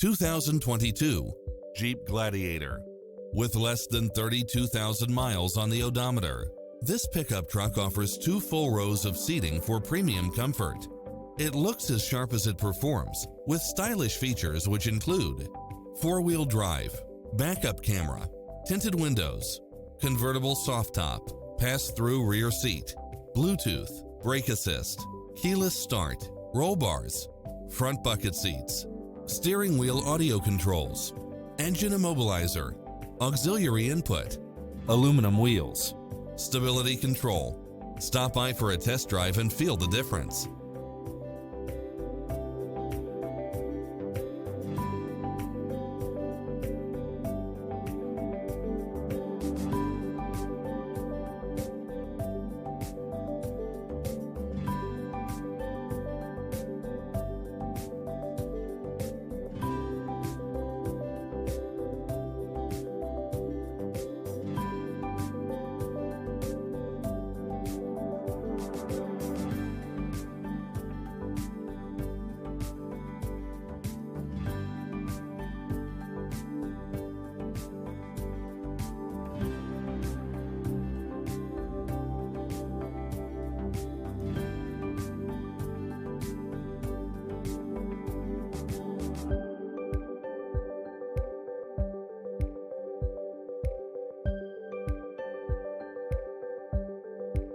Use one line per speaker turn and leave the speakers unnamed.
2022 Jeep Gladiator. With less than 32,000 miles on the odometer, this pickup truck offers 2 full rows of seating for premium comfort. It looks as sharp as it performs, with stylish features which include 4-wheel drive, backup camera, tinted windows, convertible soft top, pass-through rear seat, Bluetooth, brake assist, keyless start, roll bars, front bucket seats, steering wheel audio controls, engine immobilizer, auxiliary input, aluminum wheels, stability control. Stop by for a test drive and feel the difference.